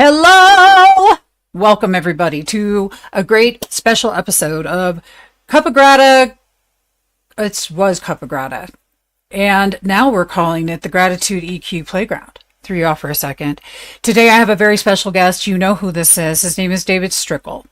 Hello! Welcome, everybody, to a great special episode of Cup of Grata. It was Cup of Grata. And now we're calling it the Gratitude EQ Playground. Threw you off for a second. Today I have a very special guest. You know who this is. His name is David Strickel.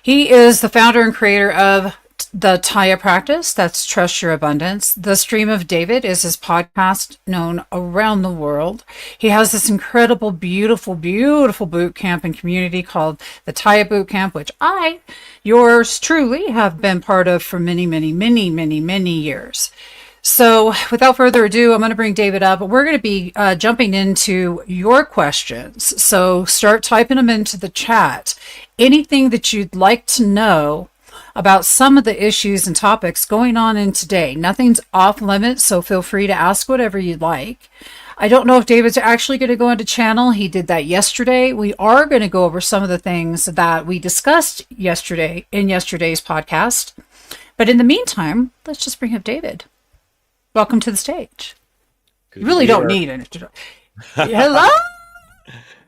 He is the founder and creator of the Taya practice, that's Trust Your Abundance. The Stream of David is his podcast known around the world. He has this incredible, beautiful, beautiful boot camp and community called the Taya Boot Camp, which I, yours truly, have been part of for many, many, many, many, many years. So without further ado, I'm going to bring David up. We're going to be jumping into your questions. So start typing them into the chat. Anything that you'd like to know about some of the issues and topics going on in today. Nothing's off limits, so feel free to ask whatever you'd like. I don't know if David's actually going to go into channel. He did that yesterday. We are going to go over some of the things that we discussed yesterday in yesterday's podcast. But in the meantime, let's just bring up David. Welcome to the stage. You really don't need an introduction. Hello?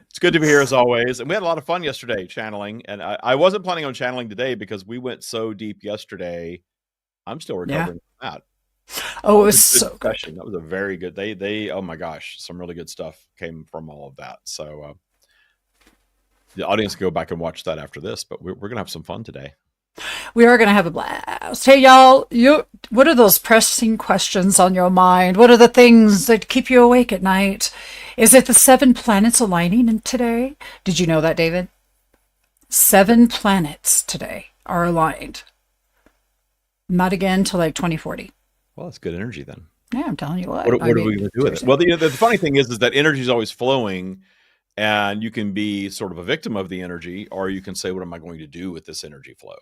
It's good to be here as always. And we had a lot of fun yesterday channeling. And I wasn't planning on channeling today because we went so deep yesterday. I'm still recovering from that. Oh, it was so good. That was a very good. They oh my gosh, some really good stuff came from all of that. So the audience can go back and watch that after this. But we're gonna have some fun today. We are going to have a blast. Hey, y'all, what are those pressing questions on your mind? What are the things that keep you awake at night? Is it the 7 planets aligning today? Did you know that, David? 7 planets today are aligned. Not again till like 2040. Well, that's good energy then. Yeah, I'm telling you what. What are we going to do with it? Well, the funny thing is that energy is always flowing. And you can be sort of a victim of the energy, or you can say, what am I going to do with this energy flow?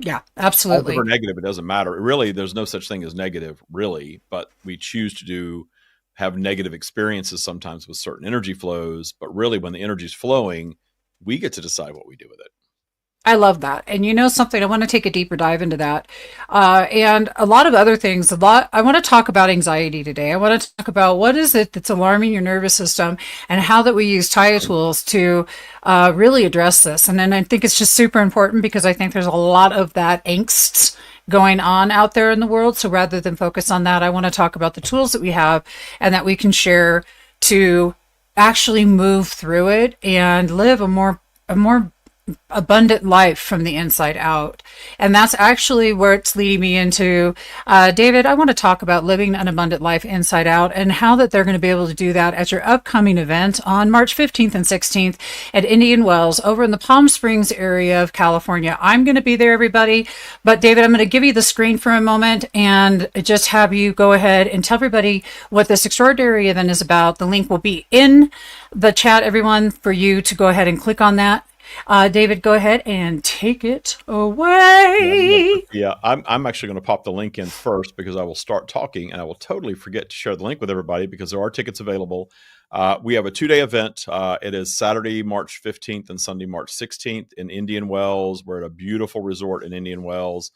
Yeah, absolutely. Positive or negative, it doesn't matter. Really, there's no such thing as negative, really, but we choose to have negative experiences sometimes with certain energy flows. But really, when the energy is flowing, we get to decide what we do with it. I love that. And you know something, I want to take a deeper dive into that. And a lot of other things, I want to talk about anxiety today. I want to talk about what is it that's alarming your nervous system and how that we use Taya tools to really address this. And then I think it's just super important because I think there's a lot of that angst going on out there in the world. So rather than focus on that, I want to talk about the tools that we have and that we can share to actually move through it and live a more abundant life from the inside out. And that's actually where it's leading me into, David, I want to talk about living an abundant life inside out and how that they're going to be able to do that at your upcoming event on March 15th and 16th at Indian Wells over in the Palm Springs area of California. I'm going to be there, everybody. But David, I'm going to give you the screen for a moment and just have you go ahead and tell everybody what this extraordinary event is about. The link will be in the chat, everyone, for you to go ahead and click on that. David, go ahead and take it away. Yeah, I'm actually going to pop the link in first because I will start talking and I will totally forget to share the link with everybody because there are tickets available. We have a 2-day event. It is Saturday, March 15th and Sunday, March 16th in Indian Wells. We're at a beautiful resort in Indian Wells,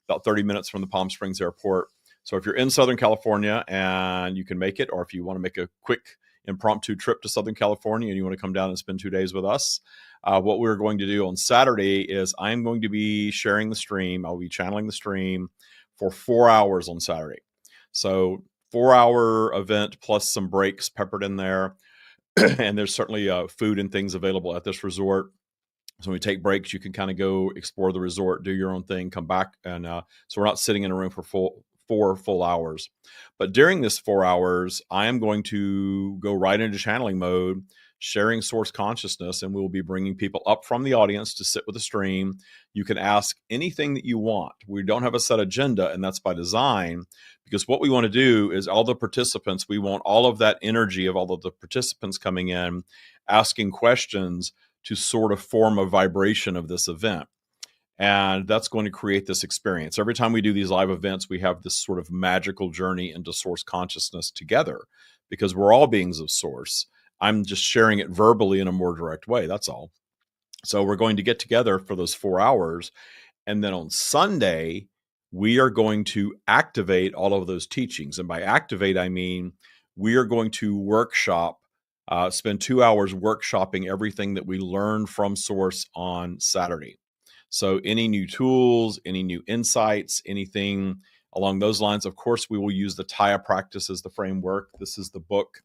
about 30 minutes from the Palm Springs airport. So if you're in Southern California and you can make it, or if you want to make a quick impromptu trip to Southern California and you want to come down and spend 2 days with us, what we're going to do on Saturday is I'm going to be sharing the stream. I'll be channeling the stream for 4 hours on Saturday. So 4-hour event plus some breaks peppered in there. And there's certainly food and things available at this resort. So when we take breaks, you can kind of go explore the resort, do your own thing, come back. And so we're not sitting in a room for 4 full hours. But during this 4 hours, I am going to go right into channeling mode, sharing source consciousness, and we will be bringing people up from the audience to sit with the stream. You can ask anything that you want. We don't have a set agenda, and that's by design, because what we want to do is all the participants, we want all of that energy of all of the participants coming in, asking questions to sort of form a vibration of this event. And that's going to create this experience. Every time we do these live events, we have this sort of magical journey into source consciousness together because we're all beings of source. I'm just sharing it verbally in a more direct way. That's all. So we're going to get together for those 4 hours. And then on Sunday, we are going to activate all of those teachings. And by activate, I mean we are going to workshop spend 2 hours workshopping everything that we learned from Source on Saturday. So any new tools, any new insights, anything along those lines. Of course, we will use the Taya practice as the framework. This is the book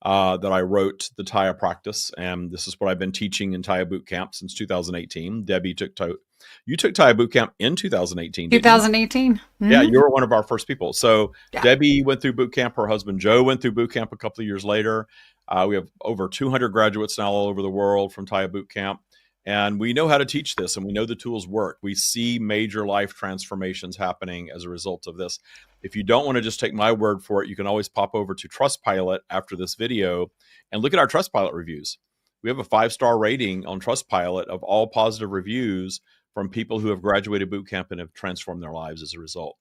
that I wrote, the Taya practice, and this is what I've been teaching in Taya Bootcamp since 2018. Debbie you took Taya Bootcamp in 2018, didn't you? 2018. Yeah, you were one of our first people. So Yeah. Debbie went through boot camp. Her husband Joe went through boot camp a couple of years later. We have over 200 graduates now all over the world from Taya boot camp. And we know how to teach this, and we know the tools work. We see major life transformations happening as a result of this. If you don't want to just take my word for it, you can always pop over to Trustpilot after this video and look at our Trustpilot reviews. We have a 5-star rating on Trustpilot of all positive reviews from people who have graduated boot camp and have transformed their lives as a result.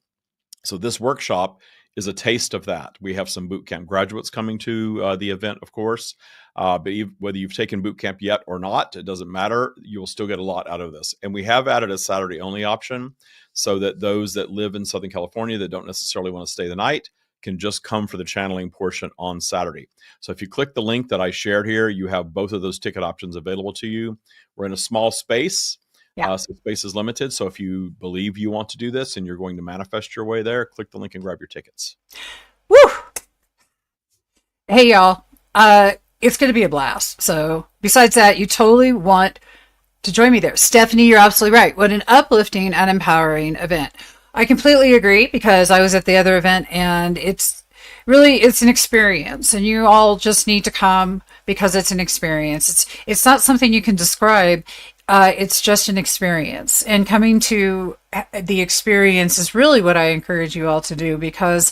So this workshop is a taste of that. We have some boot camp graduates coming to the event, of course. But whether you've taken boot camp yet or not, it doesn't matter. You will still get a lot out of this. And we have added a Saturday only option so that those that live in Southern California that don't necessarily want to stay the night can just come for the channeling portion on Saturday. So if you click the link that I shared here, you have both of those ticket options available to you. We're in a small space. Yeah. So space is limited. So if you believe you want to do this and you're going to manifest your way there, click the link and grab your tickets. Woo! Hey, y'all. It's going to be a blast. So besides that, you totally want to join me there. Stephanie, you're absolutely right. What an uplifting and empowering event. I completely agree because I was at the other event and it's an experience and you all just need to come because it's an experience. It's not something you can describe. It's just an experience, and coming to the experience is really what I encourage you all to do, because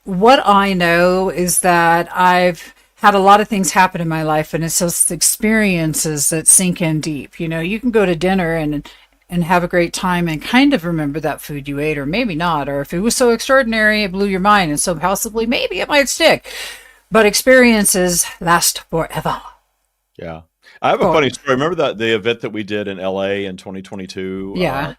what I know is that I've had a lot of things happen in my life, and it's those experiences that sink in deep. You know, you can go to dinner and have a great time and kind of remember that food you ate, or maybe not, or if it was so extraordinary it blew your mind, and so possibly maybe it might stick. But experiences last forever. Yeah. I have a funny story. Remember the event that we did in LA in 2022? Yeah.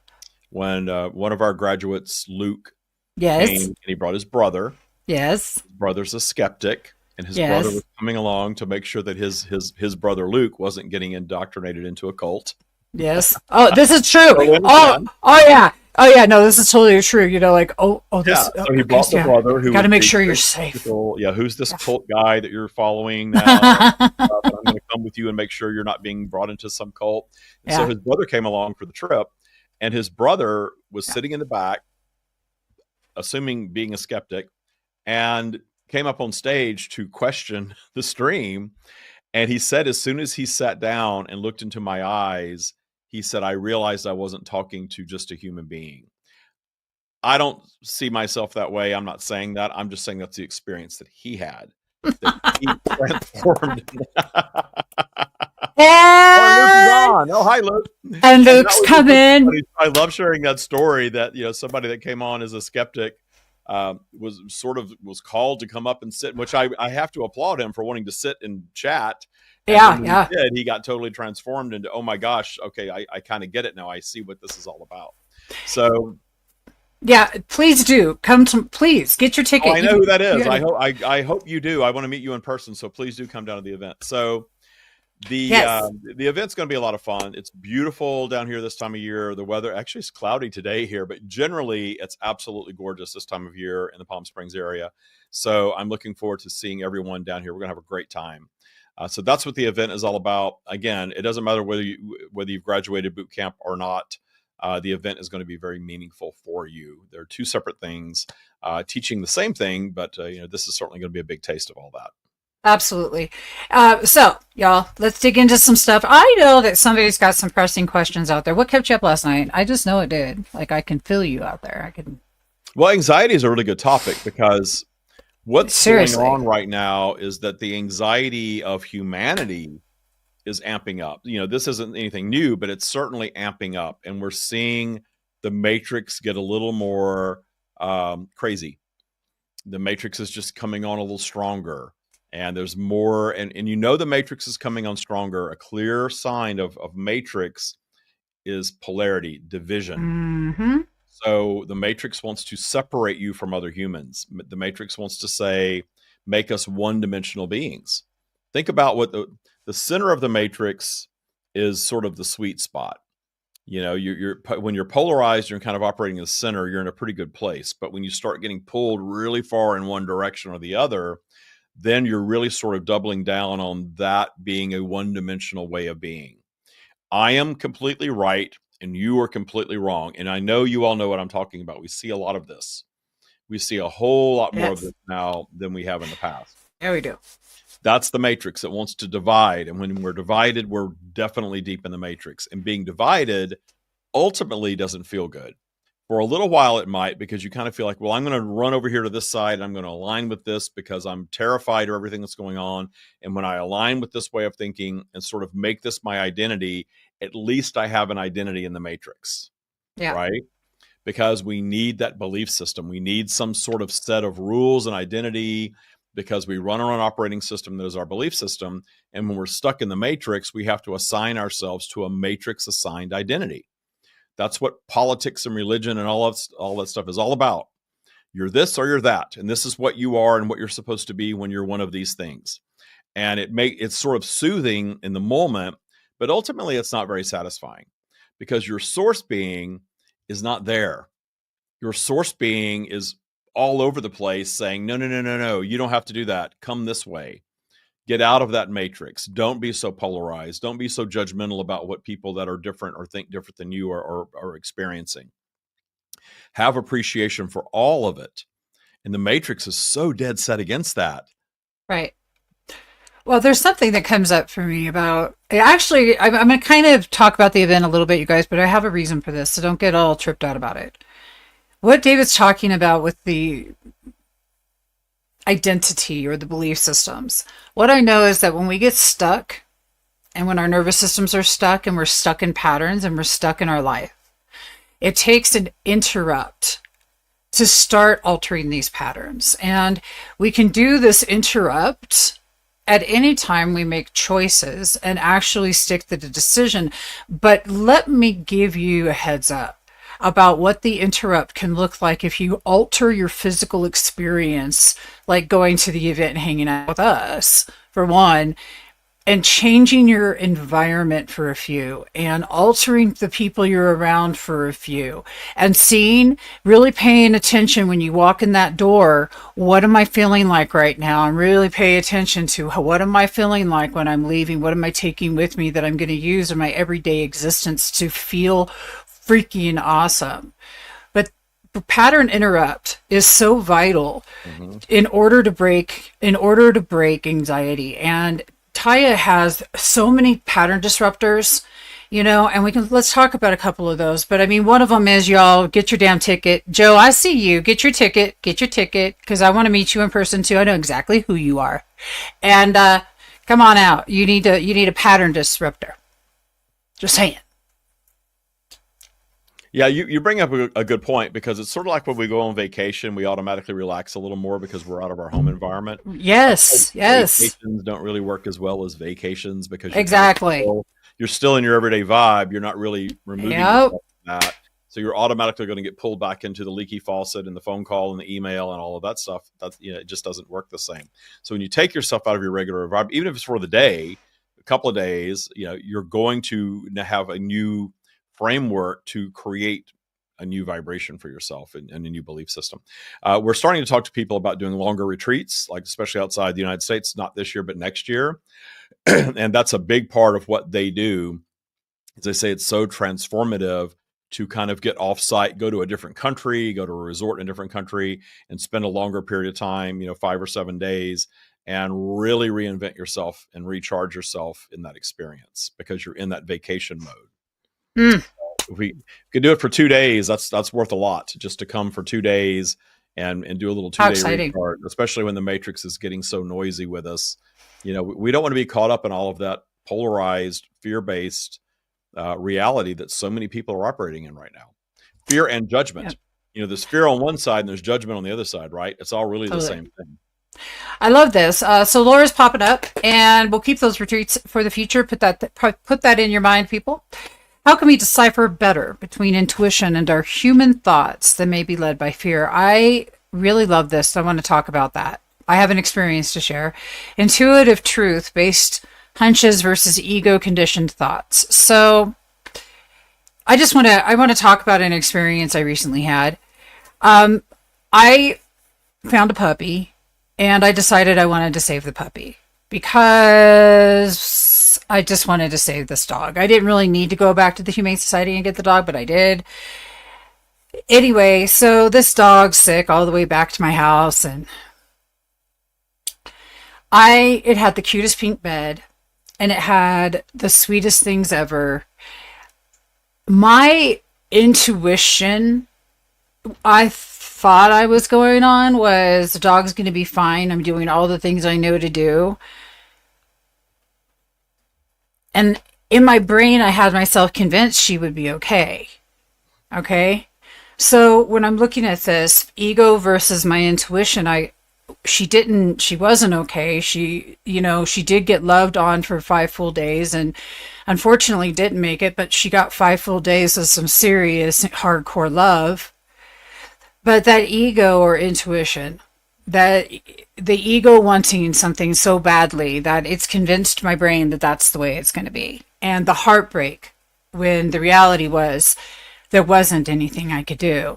When one of our graduates, Luke, Yes. came and he brought his brother. Yes. His brother's a skeptic, and his Yes. brother was coming along to make sure that his brother Luke wasn't getting indoctrinated into a cult. Yes. Oh, this is true. Oh yeah. Oh yeah. No, this is totally true. You know, like this. Yeah. So he brought the brother who got to make sure you're safe. Yeah. Who's this cult guy that you're following now? I'm going to come with you and make sure you're not being brought into some cult. And so his brother came along for the trip, and his brother was sitting in the back, assuming being a skeptic, and came up on stage to question the stream. And he said, as soon as he sat down and looked into my eyes, he said, I realized I wasn't talking to just a human being. I don't see myself that way. I'm not saying that. I'm just saying that's the experience that he had. That he transformed. Oh, hi, Luke. And Luke's coming. I love sharing that story that, somebody that came on as a skeptic was called to come up and sit, which I have to applaud him for wanting to sit and chat. And when he did, he got totally transformed into, oh my gosh, okay, I kind of get it now. I see what this is all about. So yeah, please do please get your ticket. I know who that is. I hope you do. I want to meet you in person. So please do come down to the event. So the event's going to be a lot of fun. It's beautiful down here this time of year. The weather actually is cloudy today here, but generally it's absolutely gorgeous this time of year in the Palm Springs area. So I'm looking forward to seeing everyone down here. We're going to have a great time. So that's what the event is all about. Again, it doesn't matter whether you've graduated boot camp or not. The event is going to be very meaningful for you. They're two separate things, teaching the same thing, but this is certainly going to be a big taste of all that. Absolutely. So, y'all, let's dig into some stuff. I know that somebody's got some pressing questions out there. What kept you up last night? I just know it did. Like, I can feel you out there. Well, anxiety is a really good topic because what's going on right now is that the anxiety of humanity is amping up. This isn't anything new, but it's certainly amping up. And we're seeing the matrix get a little more crazy. The matrix is just coming on a little stronger. And there's more, and the matrix is coming on stronger. A clear sign of matrix is polarity, division. Mm-hmm. So the matrix wants to separate you from other humans. The matrix wants to make us one-dimensional beings. Think about what the center of the matrix is, sort of the sweet spot. You're when you're polarized, you're kind of operating in the center, you're in a pretty good place. But when you start getting pulled really far in one direction or the other, then you're really sort of doubling down on that being a one-dimensional way of being. I am completely right and you are completely wrong. And I know you all know what I'm talking about. We see a lot of this. We see a whole lot more of this now than we have in the past. Yeah, we do. That's the matrix. It wants to divide. And when we're divided, we're definitely deep in the matrix. And being divided ultimately doesn't feel good. For a little while, it might, because you kind of feel like, well, I'm going to run over here to this side and I'm going to align with this because I'm terrified of everything that's going on. And when I align with this way of thinking and sort of make this my identity, at least I have an identity in the matrix. Yeah. Right? Because we need that belief system. We need some sort of set of rules and identity, because we run on an operating system that is our belief system. And when we're stuck in the matrix, we have to assign ourselves to a matrix assigned identity. That's what politics and religion and all that stuff is all about. You're this or you're that. And this is what you are and what you're supposed to be when you're one of these things. And it's sort of soothing in the moment, but ultimately it's not very satisfying, because your source being is not there. Your source being is all over the place saying, no, you don't have to do that. Come this way. Get out of that matrix. Don't be so polarized. Don't be so judgmental about what people that are different or think different than you are experiencing. Have appreciation for all of it. And the matrix is so dead set against that. Right. Well, there's something that comes up for me about, actually, I'm going to kind of talk about the event a little bit, you guys, but I have a reason for this, so don't get all tripped out about it. What David's talking about with the identity or the belief systems, what I know is that when we get stuck and when our nervous systems are stuck and we're stuck in patterns and we're stuck in our life, it takes an interrupt to start altering these patterns. And we can do this interrupt at any time we make choices and actually stick to the decision. But let me give you a heads up about what the interrupt can look like if you alter your physical experience, like going to the event and hanging out with us, for one, and changing your environment for a few, and altering the people you're around for a few, and really paying attention when you walk in that door. What am I feeling like right now? And really pay attention to what am I feeling like when I'm leaving? What am I taking with me that I'm going to use in my everyday existence to feel freaking awesome? But pattern interrupt is so vital in order to break anxiety. And Taya has so many pattern disruptors, and let's talk about a couple of those. But I mean, one of them is, y'all, get your damn ticket. Joe, I see you. Get your ticket, because I want to meet you in person too. I know exactly who you are. And come on out. You need a pattern disruptor. Just saying. Yeah, you bring up a good point, because it's sort of like when we go on vacation, we automatically relax a little more because we're out of our home environment. Yes. Vacations don't really work as well as vacations, because you're still in your everyday vibe. You're not really removing yourself from that. So you're automatically going to get pulled back into the leaky faucet and the phone call and the email and all of that stuff. It just doesn't work the same. So when you take yourself out of your regular environment, even if it's for the day, a couple of days, you're going to have a new framework to create a new vibration for yourself and a new belief system. We're starting to talk to people about doing longer retreats, like especially outside the United States, not this year, but next year. And that's a big part of what they do. As I say, it's so transformative to kind of get off site, go to a different country, go to a resort in a different country, and spend a longer period of time, 5 or 7 days, and really reinvent yourself and recharge yourself in that experience, because you're in that vacation mode. If we could do it for 2 days, that's worth a lot, just to come for 2 days and do a little 2-day recharge, especially when the matrix is getting so noisy with us. We don't want to be caught up in all of that polarized, fear-based reality that so many people are operating in right now. Fear and judgment. Yeah. There's fear on one side and there's judgment on the other side, right? It's all really the same thing. I love this. So Laura's popping up, and we'll keep those retreats for the future. Put that in your mind, people. How can we decipher better between intuition and our human thoughts that may be led by fear? I really love this. I want to talk about that. I have an experience to share. Intuitive truth based hunches versus ego conditioned thoughts. So I want to talk about an experience I recently had. I found a puppy and I decided I wanted to save the puppy because I just wanted to save this dog. I didn't really need to go back to the Humane Society and get the dog, but I did. Anyway, so this dog's sick all the way back to my house, and it had the cutest pink bed and it had the sweetest things ever. My intuition, I thought I was going on, was the dog's going to be fine. I'm doing all the things I know to do. And in my brain, I had myself convinced she would be okay. Okay. So when I'm looking at this ego versus my intuition, she wasn't okay. She did get loved on for 5 full days and unfortunately didn't make it, but she got 5 full days of some serious hardcore love. But that ego or intuition, that the ego wanting something so badly that it's convinced my brain that that's the way it's going to be. And the heartbreak when the reality was there wasn't anything I could do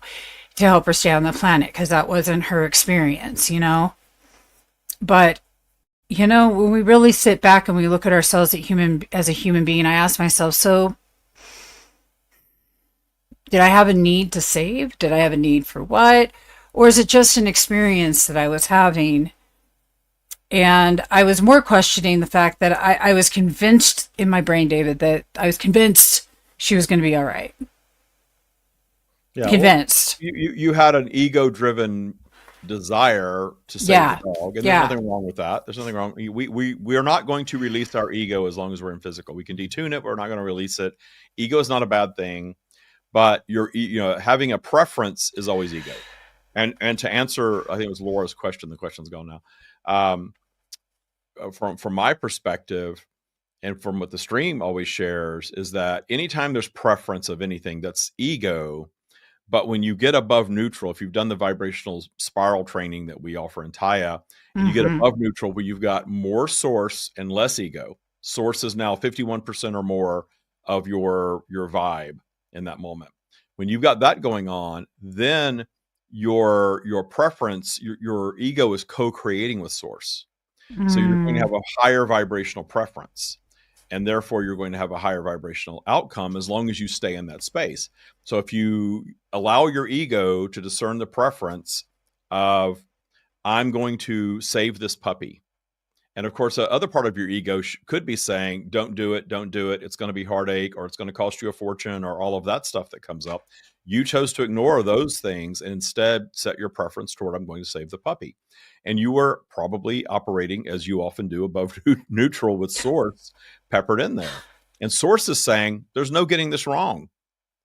to help her stay on the planet because that wasn't her experience. But, when we really sit back and we look at ourselves as a human being, I ask myself, so did I have a need to save? Did I have a need for what? Or is it just an experience that I was having? And I was more questioning the fact that I was convinced in my brain, David, that I was convinced she was going to be all right. Yeah, Convinced. well, you had an ego-driven desire to save Yeah. the dog, and there's Yeah. nothing wrong with that. There's nothing wrong. We are not going to release our ego as long as we're in physical. We can detune it, but we're not going to release it. Ego is not a bad thing, but having a preference is always ego. And to answer, I think it was Laura's question. The question's gone now. From my perspective, and from what the stream always shares, is that anytime there's preference of anything, that's ego. But when you get above neutral, if you've done the vibrational spiral training that we offer in Taya, and you get above neutral where you've got more source and less ego, source is now 51% or more of your vibe in that moment. When you've got that going on, then your preference, your ego is co-creating with source. So you're going to have a higher vibrational preference. And therefore, you're going to have a higher vibrational outcome as long as you stay in that space. So if you allow your ego to discern the preference of, I'm going to save this puppy. And of course, the other part of your ego could be saying, don't do it, don't do it. It's going to be heartache, or it's going to cost you a fortune, or all of that stuff that comes up. You chose to ignore those things and instead set your preference toward, I'm going to save the puppy. And you were probably operating, as you often do, above neutral with source peppered in there. And source is saying, there's no getting this wrong.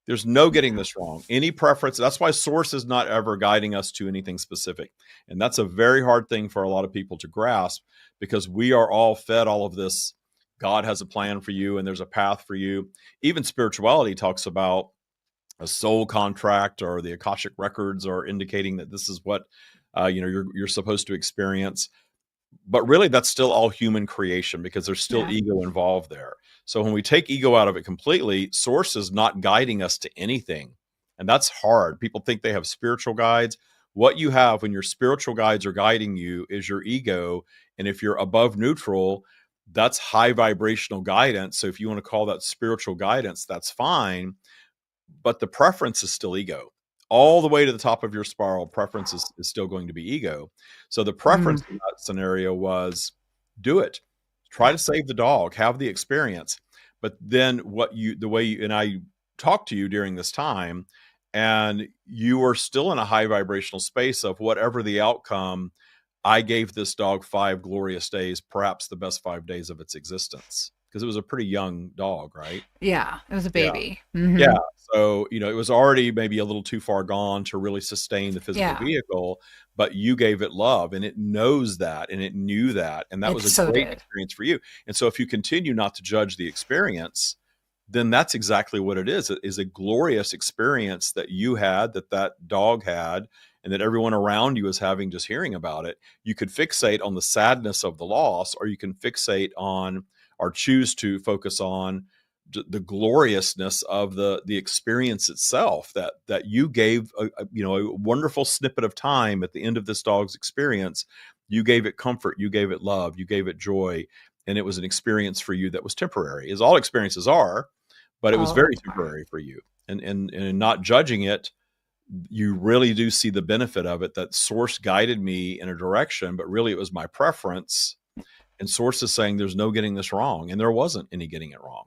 There's no getting this wrong. Any preference. That's why source is not ever guiding us to anything specific. And that's a very hard thing for a lot of people to grasp, because we are all fed all of this. God has a plan for you and there's a path for you. Even spirituality talks about a soul contract, or the Akashic records are indicating that this is what you're supposed to experience. But really, that's still all human creation, because there's still ego involved there. So when we take ego out of it completely, source is not guiding us to anything. And that's hard. People think they have spiritual guides. What you have when your spiritual guides are guiding you is your ego. And if you're above neutral, that's high vibrational guidance. So if you want to call that spiritual guidance, that's fine. But the preference is still ego. All the way to the top of your spiral, preference is still going to be ego. So the preference in that scenario was, do it. Try to save the dog, have the experience. But then and I talked to you during this time, and you were still in a high vibrational space of, whatever the outcome, I gave this dog 5 glorious days, perhaps the best 5 days of its existence. Because it was a pretty young dog, right? Yeah, it was a Yeah. baby. Yeah. So, it was already maybe a little too far gone to really sustain the physical Yeah. vehicle, but you gave it love, and it knows that, and it knew that. And that It was a so great did. experience for you. And so if you continue not to judge the experience, then that's exactly what it is. It is a glorious experience that you had, that dog had. and that everyone around you is having just hearing about it, you could fixate on the sadness of the loss, or you can fixate on or choose to focus on the gloriousness of the experience itself, that you gave a wonderful snippet of time at the end of this dog's experience. You gave it comfort, you gave it love, you gave it joy, and it was an experience for you that was temporary, as all experiences are, but it was very temporary for you. And not judging it, you really do see the benefit of it, that Source guided me in a direction, but really it was my preference. And Source is saying there's no getting this wrong, and there wasn't any getting it wrong.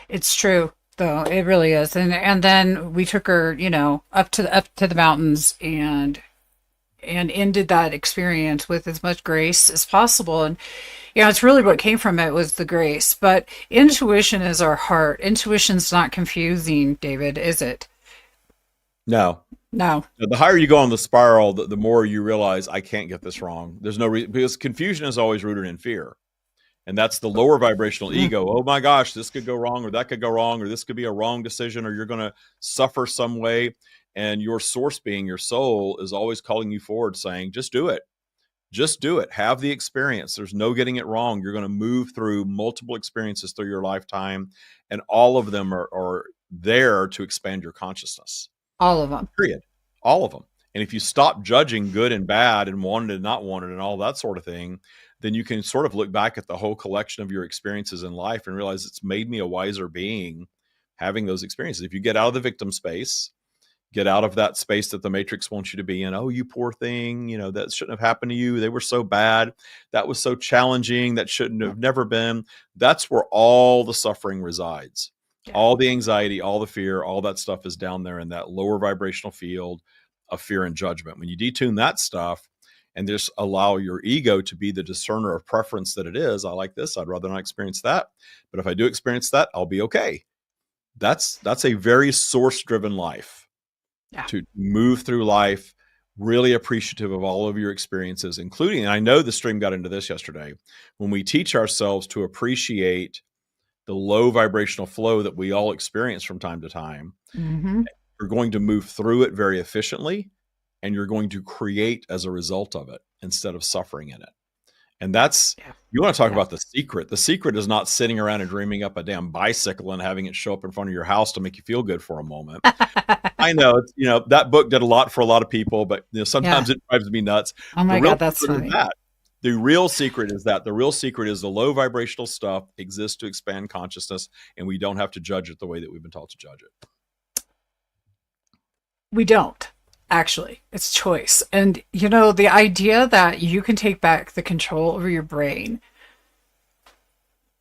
It's true, though. It really is. And then we took her, up to the mountains and ended that experience with as much grace as possible. And it's really what came from it was the grace. But intuition is our heart. Intuition's not confusing, David, is it? No. The higher you go on the spiral, the more you realize I can't get this wrong. There's no reason, because confusion is always rooted in fear. And that's the lower vibrational ego. Oh my gosh, this could go wrong, or that could go wrong, or this could be a wrong decision, or you're going to suffer some way. And your source being, your soul, is always calling you forward saying, just do it. Just do it. Have the experience. There's no getting it wrong. You're going to move through multiple experiences through your lifetime, and all of them are there to expand your consciousness. All of them. Period. All of them. And if you stop judging good and bad and wanted and not wanted and all that sort of thing, then you can sort of look back at the whole collection of your experiences in life and realize it's made me a wiser being having those experiences. If you get out of the victim space, get out of that space that the Matrix wants you to be in. Oh, you poor thing, that shouldn't have happened to you. They were so bad. That was so challenging. That shouldn't have never been. That's where all the suffering resides. Yeah. All the anxiety, all the fear, all that stuff is down there in that lower vibrational field of fear and judgment. When you detune that stuff and just allow your ego to be the discerner of preference that it is, I like this, I'd rather not experience that. But if I do experience that, I'll be okay. That's a very source-driven life. Yeah. To move through life, really appreciative of all of your experiences, including, and I know the stream got into this yesterday, when we teach ourselves to appreciate the low vibrational flow that we all experience from time to time, you're going to move through it very efficiently, and you're going to create as a result of it instead of suffering in it. And that's, you want to talk about the secret. The secret is not sitting around and dreaming up a damn bicycle and having it show up in front of your house to make you feel good for a moment. I know, that book did a lot for a lot of people, but sometimes it drives me nuts. Oh my God, that's funny. The real secret is that the real secret is the low vibrational stuff exists to expand consciousness, and we don't have to judge it the way that we've been taught to judge it. We don't. Actually, it's choice. And, the idea that you can take back the control over your brain,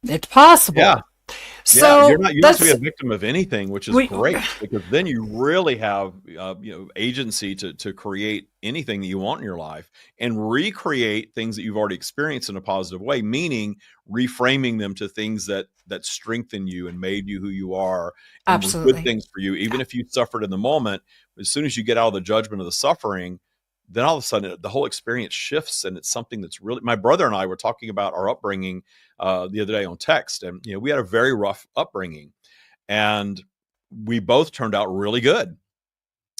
it's possible. Yeah. So you're not to be a victim of anything, which is great, because then you really have agency to create anything that you want in your life and recreate things that you've already experienced in a positive way, meaning reframing them to things that strengthen you and made you who you are, and absolutely good things for you, even if you suffered in the moment. As soon as you get out of the judgment of the suffering, then all of a sudden the whole experience shifts, and it's something that's really. My brother and I were talking about our upbringing the other day on text, and we had a very rough upbringing, and we both turned out really good.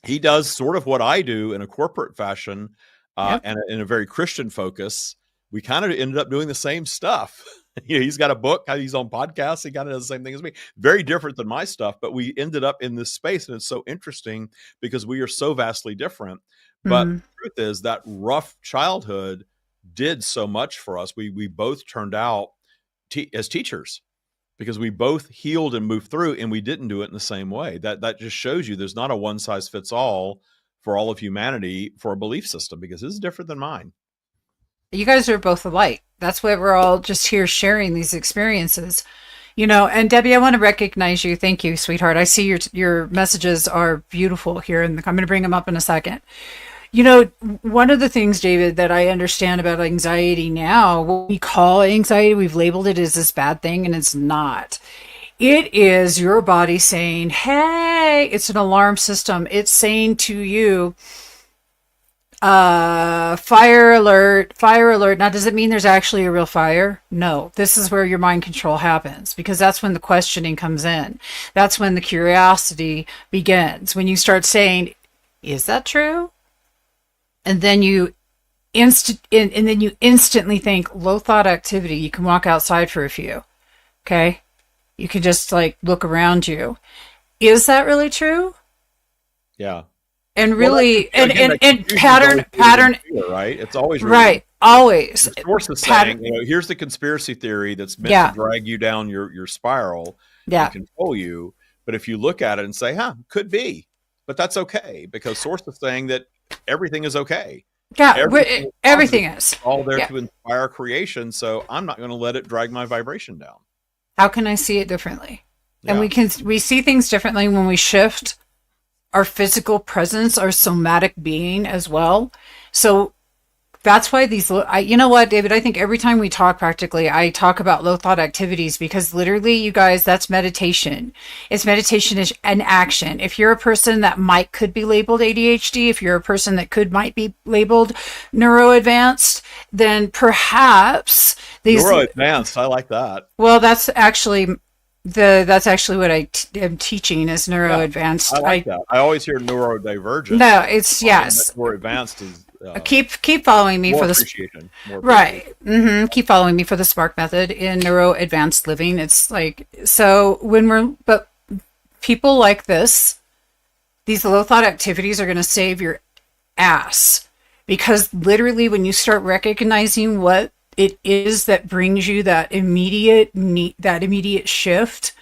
He does sort of what I do in a corporate fashion, and in a very Christian focus. We kind of ended up doing the same stuff. He's got a book, he's on podcasts, he kind of does the same thing as me. Very different than my stuff, but we ended up in this space, and it's so interesting because we are so vastly different. But the truth is that rough childhood did so much for us. We both turned out as teachers because we both healed and moved through, and we didn't do it in the same way. That just shows you there's not a one size fits all for all of humanity for a belief system, because this is different than mine. You guys are both alike. That's why we're all just here sharing these experiences. And Debbie, I want to recognize you. Thank you, sweetheart. I see your messages are beautiful here, and I'm going to bring them up in a second. One of the things, David, that I understand about anxiety now, what we call anxiety, we've labeled it as this bad thing, and it's not. It is your body saying, hey, it's an alarm system. It's saying to you, fire alert, fire alert. Now, does it mean there's actually a real fire? No. This is where your mind control happens, because that's when the questioning comes in. That's when the curiosity begins. When you start saying, Is that true? And then you and then you instantly think low thought activity. You can walk outside for a few. Okay? You can just like look around you. Is that really true? Yeah. And Well, really, again, that and confusion is always rooted in pattern, fear, right? It's always rooted in right? Always the source is pattern. saying, here's the conspiracy theory that's meant to Yeah, drag you down your spiral and yeah, control you. But if you look at it and say, could be, but that's okay because source is saying that everything is okay. yeah. Everything is positive. Everything It's is. all there Yeah. to inspire creation. So I'm not going to let it drag my vibration down. How can I see it differently? And Yeah. we see things differently when we shift our physical presence, our somatic being as well. So that's why you know what, David, I think every time we talk practically, I talk about low thought activities because literally, you guys, that's meditation. It's meditation is an action. If you're a person that could be labeled ADHD, if you're a person that might be labeled neuroadvanced, then perhaps Neuroadvanced. I like that. well, that's actually what I am teaching is neuroadvanced. I like that. I always hear neurodivergent. No, it's yes. More advanced is Keep following me more for this. appreciation. More Right. Keep following me for the Spark method in neuro advanced living. It's like, so but people like this, these low thought activities are going to save your ass because literally when you start recognizing what it is that brings you that immediate shift,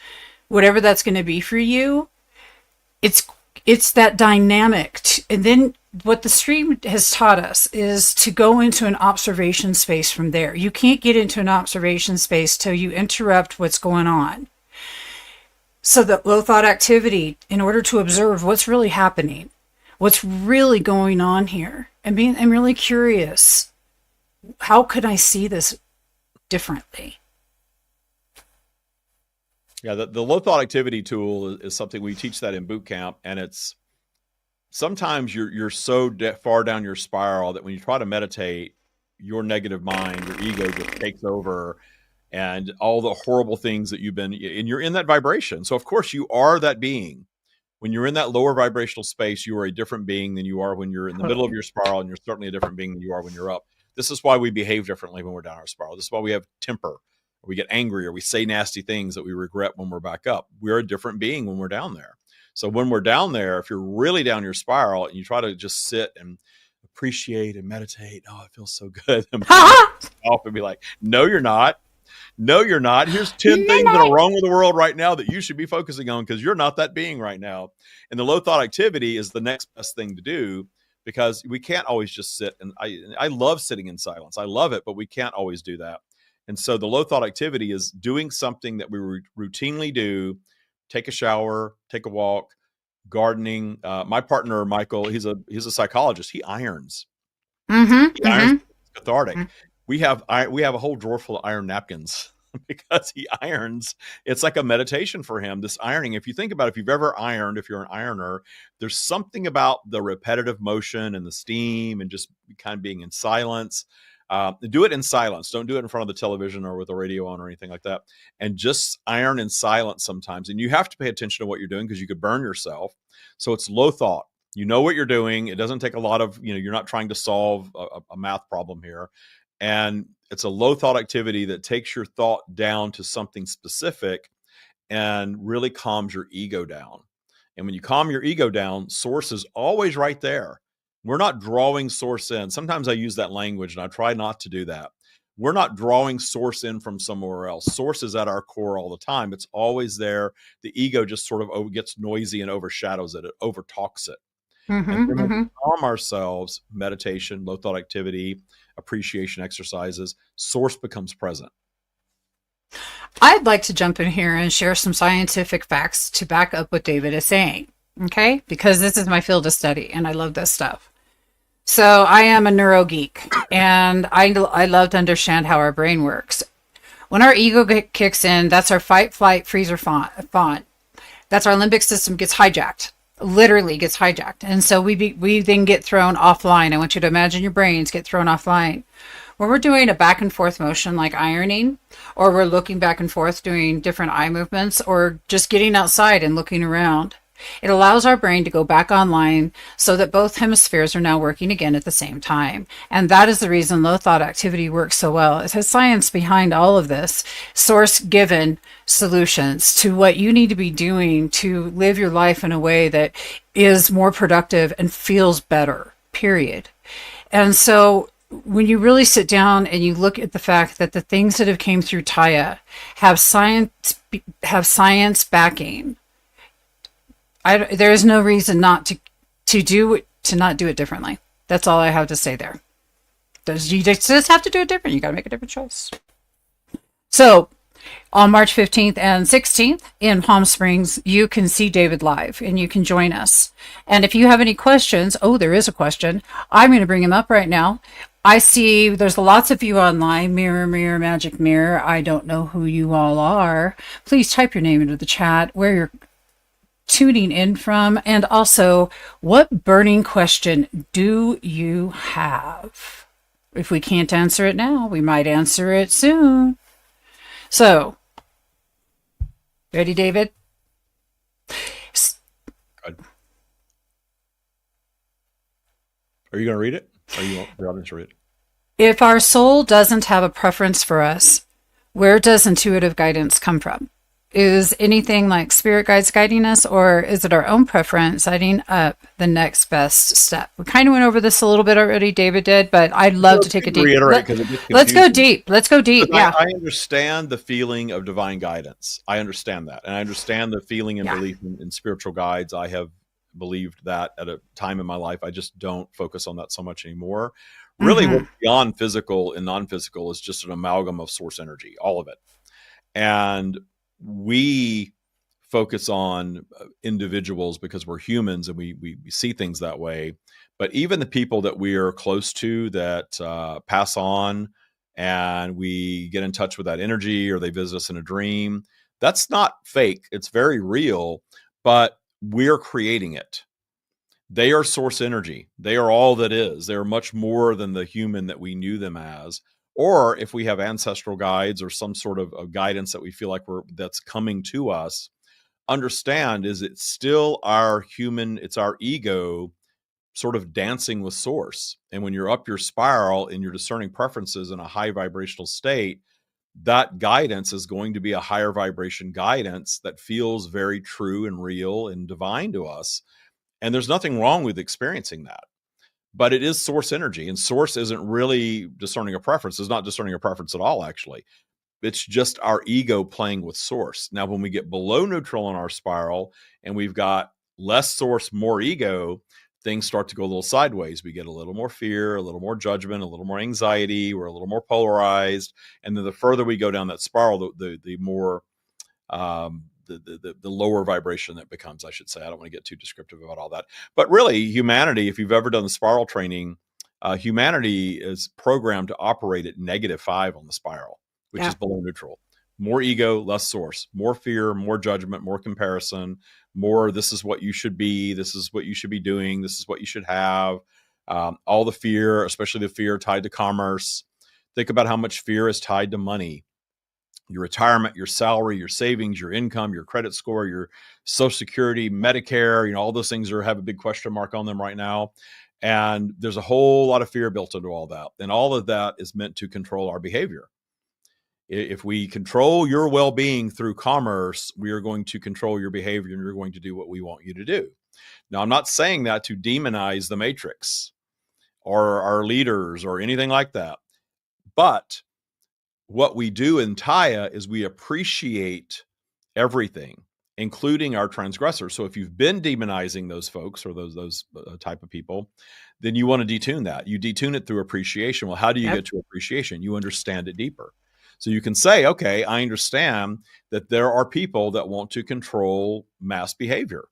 whatever that's going to be for you, it's that dynamic. And then what the stream has taught us is to go into an observation space from there. You can't get into an observation space till you interrupt what's going on. So that low thought activity, in order to observe what's really happening, what's really going on here, and I'm really curious, how could I see this differently? Yeah, the low thought activity tool is something we teach that in boot camp, and it's sometimes you're so far down your spiral that when you try to meditate, your negative mind, your ego just takes over, and all the horrible things that and you're in that vibration. So of course you are that being. When you're in that lower vibrational space, you are a different being than you are when you're in the middle of your spiral, and you're certainly a different being than you are when you're up. This is why we behave differently when we're down our spiral. This is why we have temper, or we get angry, or we say nasty things that we regret when we're back up. We're a different being when we're down there. So when we're down there, if you're really down your spiral and you try to just sit and appreciate and meditate, oh, it feels so good. And off and be like, no, you're not. No, you're not. Here's 10 things that are wrong with the world right now that you should be focusing on because you're not that being right now. And the low thought activity is the next best thing to do because we can't always just sit. And I love sitting in silence. I love it, but we can't always do that. And so the low thought activity is doing something that we routinely do. Take a shower, take a walk, gardening. My partner, Michael, he's a psychologist. He irons. He irons. It's cathartic. We have a whole drawer full of iron napkins because he irons. It's like a meditation for him, this ironing. If you think about it, if you've ever ironed, if you're an ironer, there's something about the repetitive motion and the steam and just kind of being in silence. Do it in silence. Don't do it in front of the television or with the radio on or anything like that. And just iron in silence sometimes. And you have to pay attention to what you're doing because you could burn yourself. So it's low thought. You know what you're doing. It doesn't take a lot of, you're not trying to solve a math problem here. And it's a low thought activity that takes your thought down to something specific and really calms your ego down. And when you calm your ego down, source is always right there. We're not drawing source in. Sometimes I use that language and I try not to do that. We're not drawing source in from somewhere else. Source is at our core all the time. It's always there. The ego just sort of gets noisy and overshadows it. It overtalks it. And then when we calm ourselves, meditation, low thought activity, appreciation exercises, source becomes present. I'd like to jump in here and share some scientific facts to back up what David is saying. Okay? Because this is my field of study and I love this stuff. So I am a neuro geek and I love to understand how our brain works. When our ego kicks in, that's our fight, flight, freeze, or fawn. That's our limbic system gets hijacked, literally gets hijacked. And so we then get thrown offline. I want you to imagine your brains get thrown offline. When we're doing a back and forth motion like ironing, or we're looking back and forth doing different eye movements, or just getting outside and looking around, It allows our brain to go back online so that both hemispheres are now working again at the same time. And that is the reason low thought activity works so well. It has science behind all of this, source given solutions to what you need to be doing to live your life in a way that is more productive and feels better, period. And so when you really sit down and you look at the fact that the things that have came through Taya have science backing, there is no reason not to not do it differently. That's all I have to say there. You just have to do it different. You got to make a different choice. So on March 15th and 16th in Palm Springs, you can see David live and you can join us. And if you have any questions, there is a question. I'm going to bring him up right now. I see there's lots of you online. Mirror, mirror, magic mirror. I don't know who you all are. Please type your name into the chat, where you're tuning in from, and also what burning question do you have? If we can't answer it now, we might answer it soon. So, ready, David? Good. Are you going to read it? Or you want the audience to read it? If our soul doesn't have a preference for us, where does intuitive guidance come from? Is anything like spirit guides guiding us, or is it our own preference setting up the next best step? We kind of went over this a little bit already, David did, but I'd love to take a deep. Let's go deep. Let's go deep. Yeah. I understand the feeling of divine guidance. I understand that. And I understand the feeling and belief in spiritual guides. I have believed that at a time in my life. I just don't focus on that so much anymore. Really, what's beyond physical and non-physical is just an amalgam of source energy, all of it. And we focus on individuals because we're humans and we see things that way. But even the people that we are close to that pass on and we get in touch with that energy, or they visit us in a dream, that's not fake. It's very real, but we're creating it. They are source energy. They are all that is. They are much more than the human that we knew them as. Or if we have ancestral guides or some sort of guidance that we feel like that's coming to us, understand is it's still our human, it's our ego sort of dancing with source. And when you're up your spiral and you're discerning preferences in a high vibrational state, that guidance is going to be a higher vibration guidance that feels very true and real and divine to us. And there's nothing wrong with experiencing that. But it is source energy, and source isn't really discerning a preference. It's not discerning a preference at all, actually. It's just our ego playing with source. Now, when we get below neutral on our spiral and we've got less source, more ego, things start to go a little sideways. We get a little more fear, a little more judgment, a little more anxiety. We're a little more polarized. And then the further we go down that spiral, the more the lower vibration that becomes, I should say. I don't want to get too descriptive about all that. But really, humanity, if you've ever done the spiral training, humanity is programmed to operate at -5 on the spiral, which is below neutral. More ego, less source, more fear, more judgment, more comparison, more this is what you should be, this is what you should be doing, this is what you should have. All the fear, especially the fear tied to commerce. Think about how much fear is tied to money. Your retirement, your salary, your savings, your income, your credit score, your Social Security, Medicare, all those things have a big question mark on them right now. And there's a whole lot of fear built into all that. And all of that is meant to control our behavior. If we control your well-being through commerce, we are going to control your behavior and you're going to do what we want you to do. Now, I'm not saying that to demonize the matrix or our leaders or anything like that. But what we do in Taya is we appreciate everything, including our transgressors. So if you've been demonizing those folks or those type of people, then you want to detune that. You detune it through appreciation. Well, how do you get to appreciation? You understand it deeper. So you can say, okay, I understand that there are people that want to control mass behavior.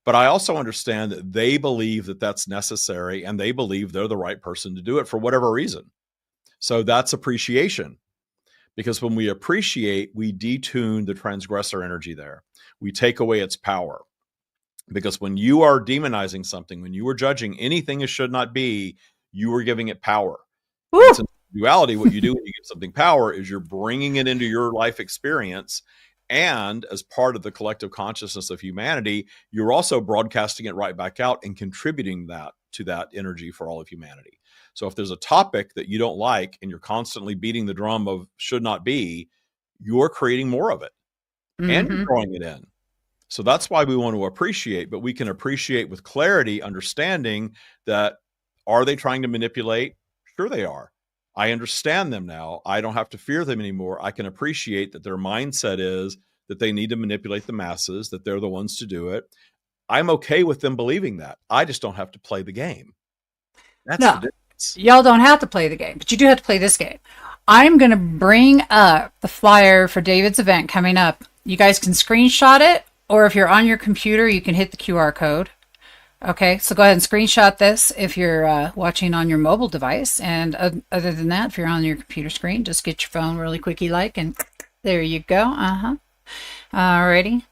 But I also understand that they believe that that's necessary and they believe they're the right person to do it for whatever reason. So that's appreciation, because when we appreciate, we detune the transgressor energy there. We take away its power, because when you are demonizing something, when you are judging anything as should not be, you are giving it power. In duality, what you do when you give something power is you're bringing it into your life experience, And as part of the collective consciousness of humanity, you're also broadcasting it right back out and contributing that to that energy for all of humanity. So if there's a topic that you don't like and you're constantly beating the drum of should not be, you're creating more of it and you're drawing it in. So that's why we want to appreciate, but we can appreciate with clarity, understanding that, are they trying to manipulate? Sure they are. I understand them now. I don't have to fear them anymore. I can appreciate that their mindset is that they need to manipulate the masses, that they're the ones to do it. I'm okay with them believing that. I just don't have to play the game. That's the difference. Y'all don't have to play the game, but you do have to play this game. I'm going to bring up the flyer for David's event coming up. You guys can screenshot it, or if you're on your computer, you can hit the QR code. Okay, so go ahead and screenshot this if you're watching on your mobile device. And other than that, if you're on your computer screen, just get your phone really quickie like, and there you go. Alrighty.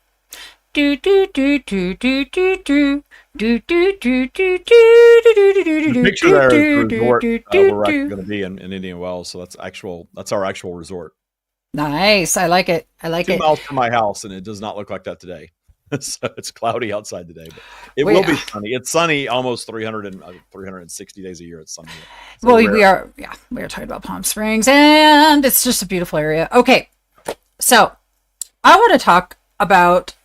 Do do do do do do do do do do do do do. The picture there is the resort we're actually going to be in Indian Wells. So that's our actual resort. Nice. I like it. 2 miles from my house, and it does not look like that today. So it's cloudy outside today, but it will be sunny. It's sunny almost 360 days a year. It's sunny. So well, we are talking about Palm Springs, and it's just a beautiful area. Okay, so I want to talk about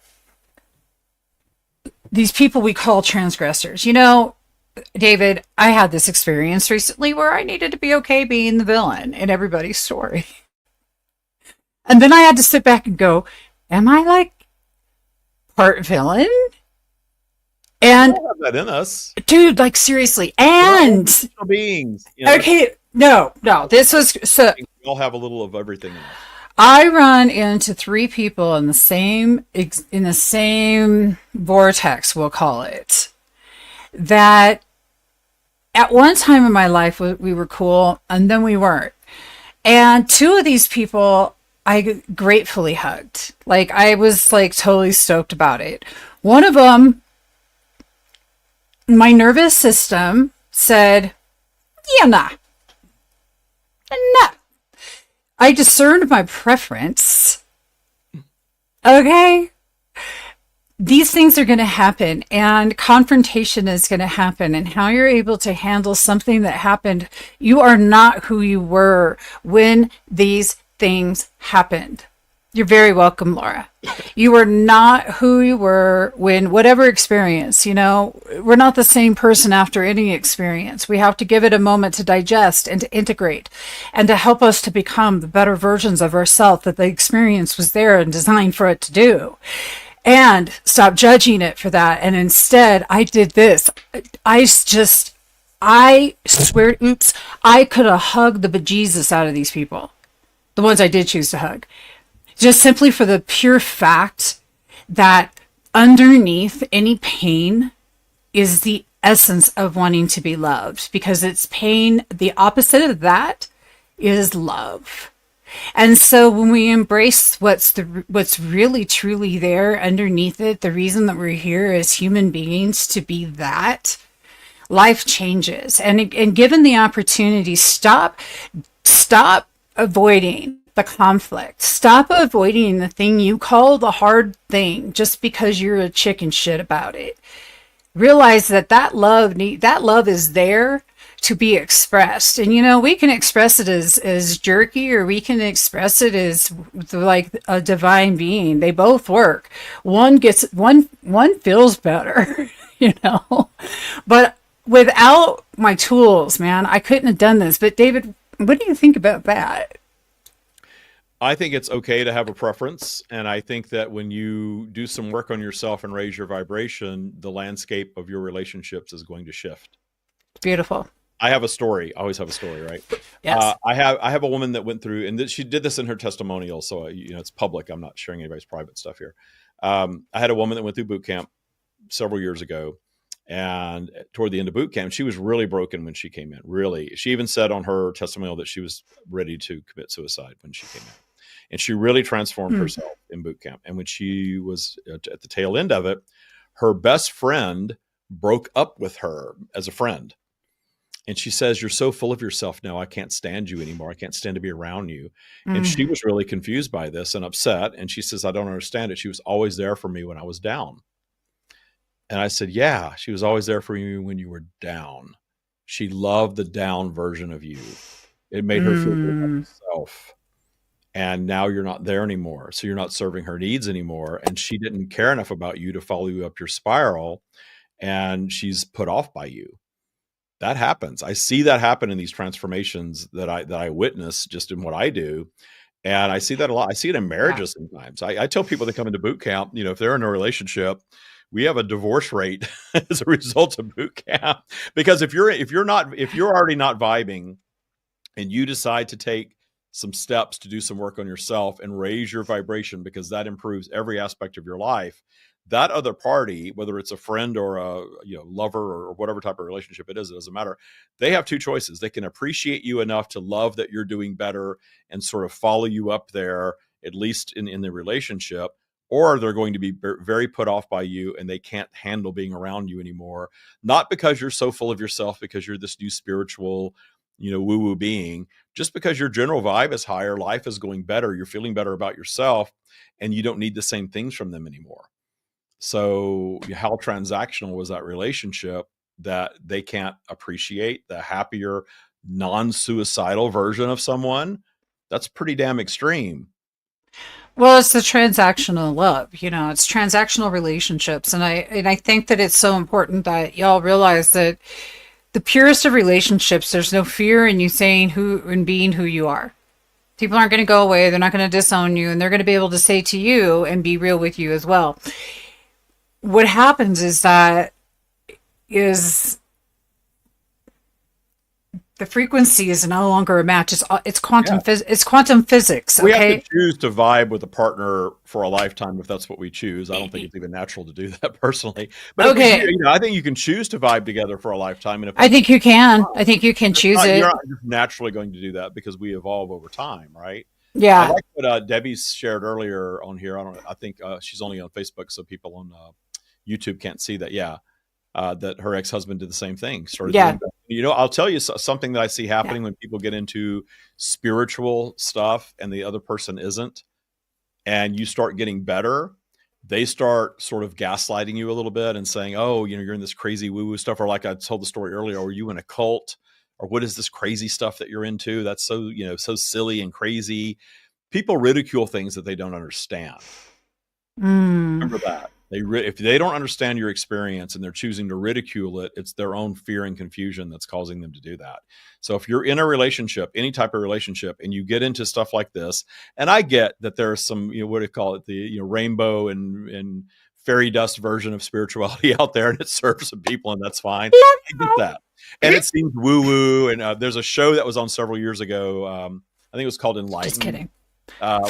these people we call transgressors. You know, David, I had this experience recently where I needed to be okay being the villain in everybody's story. And then I had to sit back and go, am I like part villain? And we all have that in us, dude, like seriously. And beings, okay, no, this was so we all have a little of everything in us. I run into 3 people in the same vortex, we'll call it, that at one time in my life we were cool, and then we weren't. And 2 of these people I gratefully hugged. Like, I was like totally stoked about it. One of them, my nervous system said, yeah, nah. I discerned my preference. Okay? These things are going to happen, and confrontation is going to happen, and how you're able to handle something that happened. You are not who you were when these things happened. You're very welcome, Laura. You are not who you were when whatever experience, we're not the same person after any experience. We have to give it a moment to digest and to integrate and to help us to become the better versions of ourselves that the experience was there and designed for it to do. And stop judging it for that. And instead, I did this. I swear, I could have hugged the bejesus out of these people. The ones I did choose to hug. Just simply for the pure fact that underneath any pain is the essence of wanting to be loved. Because it's pain, the opposite of that is love. And so when we embrace what's really truly there underneath it, the reason that we're here as human beings to be that, life changes. And given the opportunity, stop avoiding the conflict. Stop avoiding the thing you call the hard thing just because you're a chicken shit about it. Realize that love is there to be expressed. And we can express it as jerky, or we can express it as like a divine being. They both work. One feels better, But without my tools, man, I couldn't have done this. But David, what do you think about that? I think it's okay to have a preference. And I think that when you do some work on yourself and raise your vibration, the landscape of your relationships is going to shift. Beautiful. I have a story. I always have a story, right? Yes. I have a woman that went through, and she did this in her testimonial. So, it's public. I'm not sharing anybody's private stuff here. I had a woman that went through boot camp several years ago. And toward the end of boot camp, she was really broken when she came in. Really. She even said on her testimonial that she was ready to commit suicide when she came in. And she really transformed herself in boot camp. And when she was at the tail end of it, her best friend broke up with her as a friend. And she says, "You're so full of yourself now. I can't stand you anymore. I can't stand to be around you." And Mm. she was really confused by this and upset. And she says, "I don't understand it. She was always there for me when I was down." And I said, "Yeah, she was always there for you when you were down. She loved the down version of you. It made her feel good about Mm. herself. And now you're not there anymore. So you're not serving her needs anymore. And she didn't care enough about you to follow you up your spiral. And she's put off by you." That happens. I see that happen in these transformations that I witness just in what I do. And I see that a lot. I see it in Yeah. marriages sometimes. I tell people that come into boot camp, if they're in a relationship, we have a divorce rate as a result of boot camp. Because if you're already not vibing, and you decide to take some steps to do some work on yourself and raise your vibration, because that improves every aspect of your life, that other party, whether it's a friend or a lover or whatever type of relationship it is, it doesn't matter. They have two choices. They can appreciate you enough to love that you're doing better and sort of follow you up there, at least in the relationship, or they're going to be very put off by you and they can't handle being around you anymore. Not because you're so full of yourself, because you're this new spiritual woo-woo being, just because your general vibe is higher, life is going better, you're feeling better about yourself, and you don't need the same things from them anymore. So how transactional was that relationship that they can't appreciate the happier, non-suicidal version of someone? That's pretty damn extreme. Well, it's the transactional love, it's transactional relationships. And I think that it's so important that y'all realize that the purest of relationships, there's no fear in you saying who and being who you are. People aren't going to go away. They're not going to disown you, and they're going to be able to say to you and be real with you as well. What happens is the frequency is no longer a match. It's quantum Yeah. it's quantum physics. We have to Okay. choose to vibe with a partner for a lifetime if that's what we choose. I don't think it's even natural to do that personally. But if we do, Okay. I think you can choose to vibe together for a lifetime. And if I that's think you can. I think you can choose you're it. not just naturally going to do that because we evolve over time, right? I Yeah. like what Debbie shared earlier on here. I think she's only on Facebook, so people on YouTube can't see that. Yeah, that her ex-husband did the same thing. Started Yeah. doing that. I'll tell you something that I see Yeah. happening when people get into spiritual stuff and the other person isn't, and you start getting better. They start sort of gaslighting you a little bit and saying, "Oh, you're in this crazy woo-woo stuff," or like I told the story earlier, "Are you in a cult? Or what is this crazy stuff that you're into? That's so, so silly and crazy." People ridicule things that they don't understand. Mm. Remember that. If they don't understand your experience and they're choosing to ridicule it, it's their own fear and confusion that's causing them to do that. So if you're in a relationship, any type of relationship, and you get into stuff like this, and I get that there's some, what do you call it, the rainbow and fairy dust version of spirituality out there, and it serves some people, and that's fine. I get that. And it seems woo woo. And there's a show that was on several years ago. I think it was called Just Enlightened, kidding.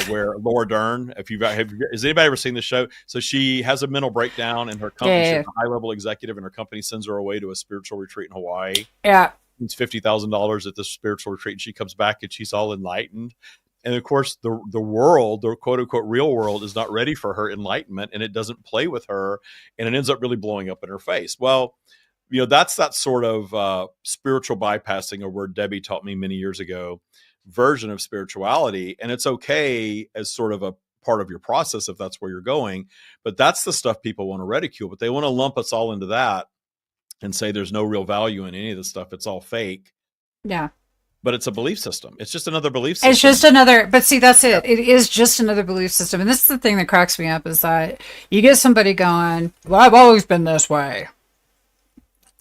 where Laura Dern, if has anybody ever seen the show? So she has a mental breakdown, and her company, she's Yeah. a high level executive, and her company sends her away to a spiritual retreat in Hawaii. Yeah. It's $50,000 at this spiritual retreat, and she comes back and she's all enlightened. And of course, the world, the quote unquote real world, is not ready for her enlightenment, and it doesn't play with her, and it ends up really blowing up in her face. Well, that's that sort of spiritual bypassing, a word Debbie taught me many years ago, version of spirituality. And it's okay as sort of a part of your process if that's where you're going. But that's the stuff people want to ridicule. But they want to lump us all into that and say there's no real value in any of this stuff. It's all fake. Yeah. But it's a belief system. It's just another belief system. It's just another, but see, that's it. It is just another belief system. And this is the thing that cracks me up is that you get somebody going, well, I've always been this way.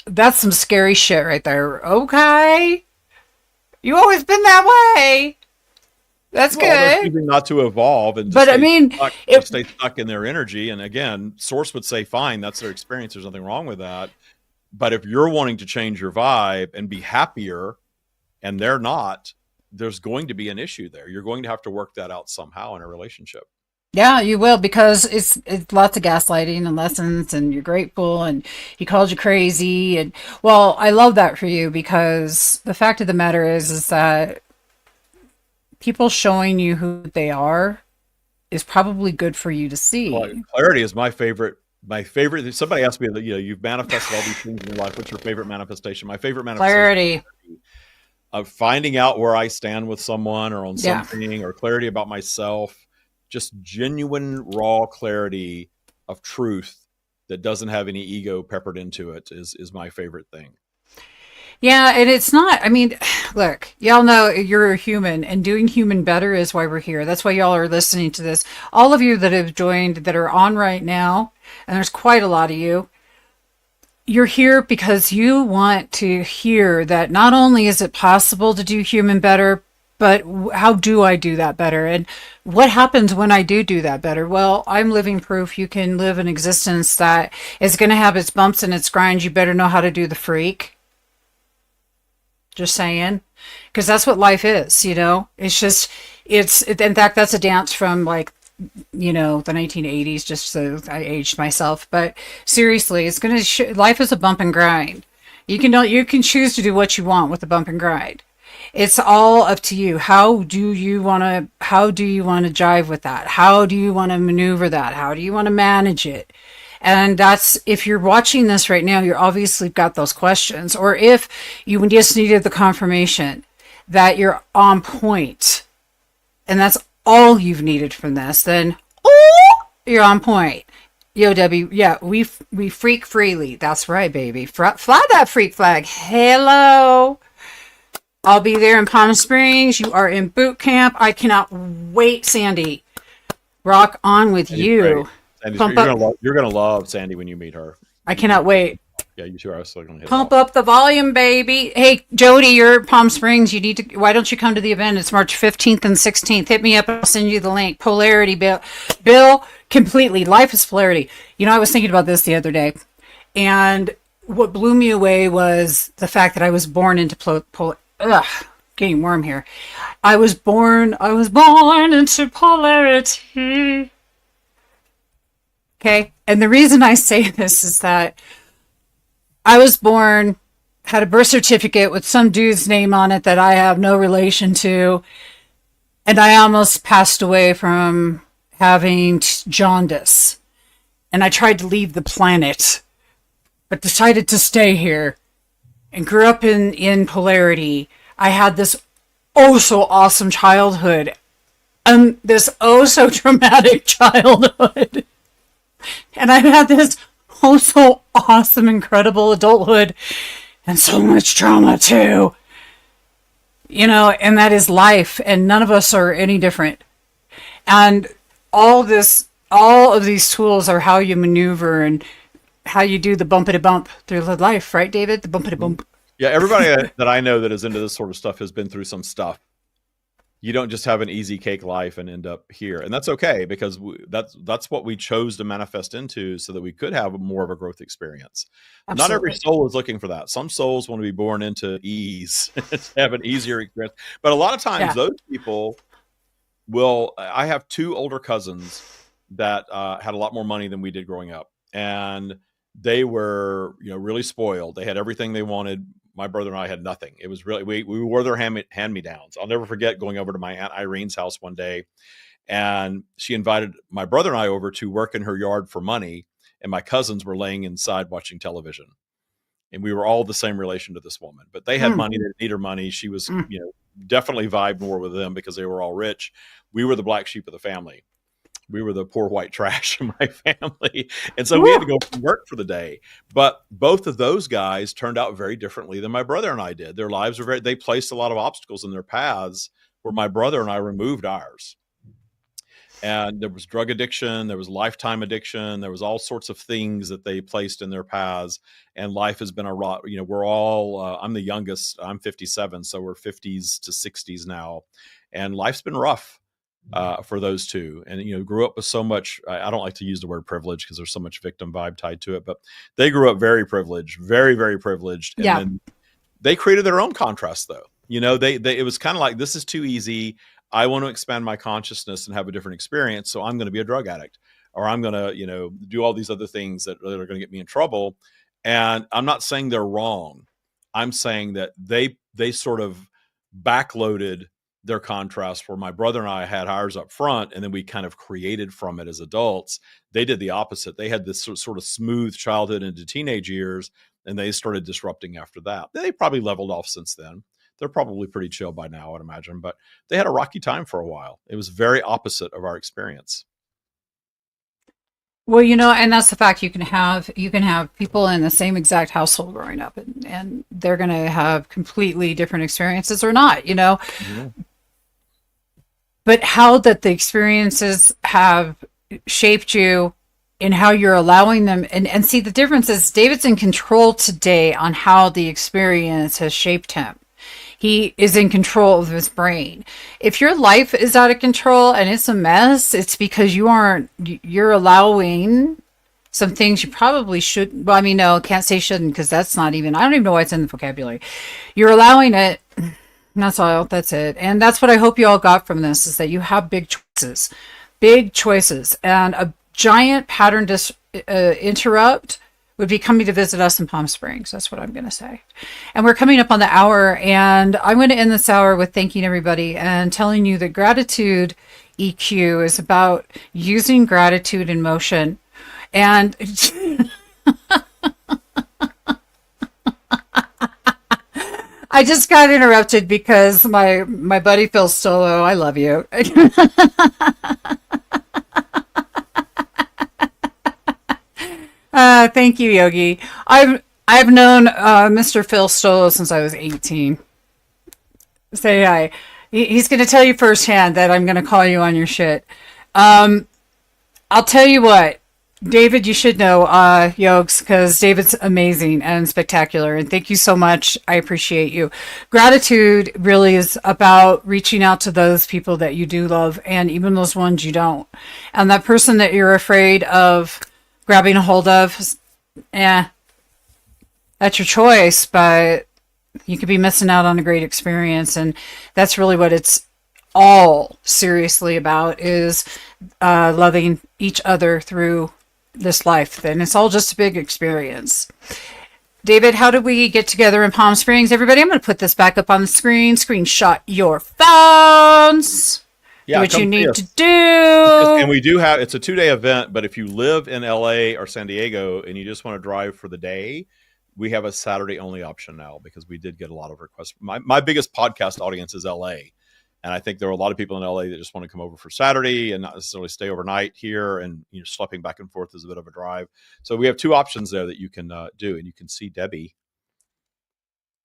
That's some scary shit right there. Okay. You always been that way. That's They're good. choosing not to evolve and But I mean, stay stuck in their energy. And again, source would say, fine, that's their experience. There's nothing wrong with that. But if you're wanting to change your vibe and be happier, and they're not, there's going to be an issue there. You're going to have to work that out somehow in a relationship. yeah, you will, because it's lots of gaslighting and lessons, and you're grateful, and he called you crazy, and well, I love that for you, because the fact of the matter is that people showing you who they are is probably good for you to see. Clarity is my favorite My favorite, somebody asked me that, you've manifested all these things in your life. What's your favorite manifestation? My favorite manifestation Clarity. of finding out where I stand with someone or on Yeah. something, or clarity about myself, just genuine, raw clarity of truth that doesn't have any ego peppered into it is my favorite thing. Yeah, and it's not, I mean, look, y'all know you're a human, and doing human better is why we're here. That's why y'all are listening to this. All of you that have joined, that are on right now, and there's quite a lot of you, you're here because you want to hear that not only is it possible to do human better, but how do I do that better? And what happens when I do that better? Well, I'm living proof you can live an existence that is going to have its bumps and its grinds. You better know how to do the freak. Just saying. Because that's what life is, you know? It's just, in fact, that's a dance from like, the 1980s, just so I aged myself. But seriously, it's going to, life is a bump and grind. You can choose to do what you want with the bump and grind. It's all up to you. How do you want to jive with that? How do you want to maneuver that? How do you want to manage it? And that's, if you're watching this right now, you're obviously got those questions. Or if you just needed the confirmation that you're on point, and that's all you've needed from this, then you're on point. Yo, Debbie, yeah, we freak freely. That's right, baby. Fly that freak flag. Hello. I'll be there in Palm Springs. You are in boot camp. I cannot wait, Sandy. Rock on with Sandy's great. you. You're gonna love Sandy when you meet her. I cannot wait. Yeah, you two are still gonna hit it Pump off. up the volume, baby. Hey, Jody, you're at Palm Springs. Why don't you come to the event? It's March 15th and 16th. Hit me up. I'll send you the link. Polarity, Bill, completely. Life is polarity. I was thinking about this the other day, and what blew me away was the fact that I was born into getting warm here. I was born into polarity. Okay. And the reason I say this is that I was born, had a birth certificate with some dude's name on it that I have no relation to, and I almost passed away from having jaundice. And I tried to leave the planet, but decided to stay here and grew up in polarity. I had this oh so awesome childhood, this oh so traumatic childhood. And I've had this oh so awesome, incredible adulthood and so much trauma too. And that is life, and none of us are any different. And all of these tools are how you maneuver and how you do the bumpity bump through life, right, David? The bumpity bump. Yeah, everybody that I know that is into this sort of stuff has been through some stuff. You don't just have an easy cake life and end up here, and that's okay, because that's what we chose to manifest into, so that we could have more of a growth experience. Absolutely. Not every soul is looking for that. Some souls want to be born into ease, to have an easier experience. But a lot of times, those people will. I have two older cousins that had a lot more money than we did growing up, and they were really spoiled. They had everything they wanted. My brother and I had nothing. It was really, we were their hand-me-downs. I'll never forget going over to my Aunt Irene's house one day, and she invited my brother and I over to work in her yard for money, and my cousins were laying inside watching television. And we were all the same relation to this woman, but they had money. They didn't need her money. She was, definitely vibed more with them because they were all rich. We were the black sheep of the family. We were the poor white trash in my family. And so we had to go to work for the day. But both of those guys turned out very differently than my brother and I did. Their lives were they placed a lot of obstacles in their paths where my brother and I removed ours. And there was drug addiction, there was lifetime addiction, there was all sorts of things that they placed in their paths. And life has been we're all, I'm the youngest, I'm 57. So we're 50s to 60s now. And life's been rough for those two, and grew up with so much. I don't like to use the word privilege because there's so much victim vibe tied to it, but they grew up very privileged, very, very privileged, and then they created their own contrast, though. They it was kind of like, this is too easy. I want to expand my consciousness and have a different experience, so I'm going to be a drug addict, or I'm going to do all these other things that are going to get me in trouble. And I'm not saying they're wrong. I'm saying that they sort of backloaded their contrast, where my brother and I had ours up front, and then we kind of created from it as adults. They did the opposite. They had this sort of smooth childhood into teenage years, and they started disrupting after that. They probably leveled off since then. They're probably pretty chill by now, I'd imagine, but they had a rocky time for a while. It was very opposite of our experience. Well, you know, and that's the fact. You can have people in the same exact household growing up, and they're going to have completely different experiences or not, you know. Yeah. But how that the experiences have shaped you and how you're allowing them, and see, the difference is David's in control today on how the experience has shaped him. He is in control of his brain. If your life is out of control and it's a mess, it's because you're allowing some things you probably should. Well, I mean, no, can't say shouldn't, because that's not even, I don't even know why it's in the vocabulary. You're allowing it. That's all. That's it. And that's what I hope you all got from this, is that you have big choices, and a giant pattern interrupt would be coming to visit us in Palm Springs. That's what I'm going to say. And we're coming up on the hour, and I'm going to end this hour with thanking everybody and telling you that gratitude EQ is about using gratitude in motion. And I just got interrupted because my buddy Phil Stolo, I love you. Thank you, Yogi. I've known Mr. Phil Stolo since I was 18. Say hi. He's going to tell you firsthand that I'm going to call you on your shit. I'll tell you what, David, you should know Yogs, because David's amazing and spectacular. And thank you so much. I appreciate you. Gratitude really is about reaching out to those people that you do love, and even those ones you don't. And that person that you're afraid of grabbing a hold of, that's your choice, but you could be missing out on a great experience. And that's really what it's all seriously about, is loving each other through this life. And it's all just a big experience. David, how do we get together in Palm Springs? Everybody, I'm going to put this back up on the screen. Screenshot your phones. Yeah, do what you need to do. And we do have, it's a 2-day event, but if you live in LA or San Diego and you just want to drive for the day, we have a Saturday only option now, because we did get a lot of requests. My biggest podcast audience is LA. And I think there are a lot of people in LA that just want to come over for Saturday and not necessarily stay overnight here. And, you know, schlepping back and forth is a bit of a drive. So we have 2 options there that you can do. And you can see Debbie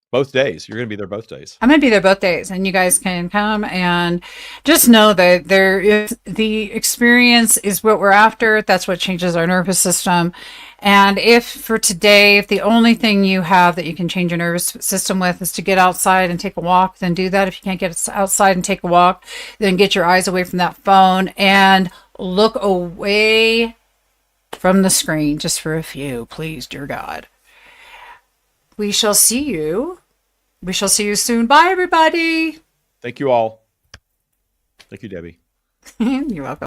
both days. You're going to be there both days. I'm going to be there both days, and you guys can come, and just know that the experience is what we're after. That's what changes our nervous system. And if for today, if the only thing you have that you can change your nervous system with is to get outside and take a walk, then do that. If you can't get outside and take a walk, then get your eyes away from that phone and look away from the screen just for a few, please, dear God. We shall see you. We shall see you soon. Bye, everybody. Thank you all. Thank you, Debbie. You're welcome.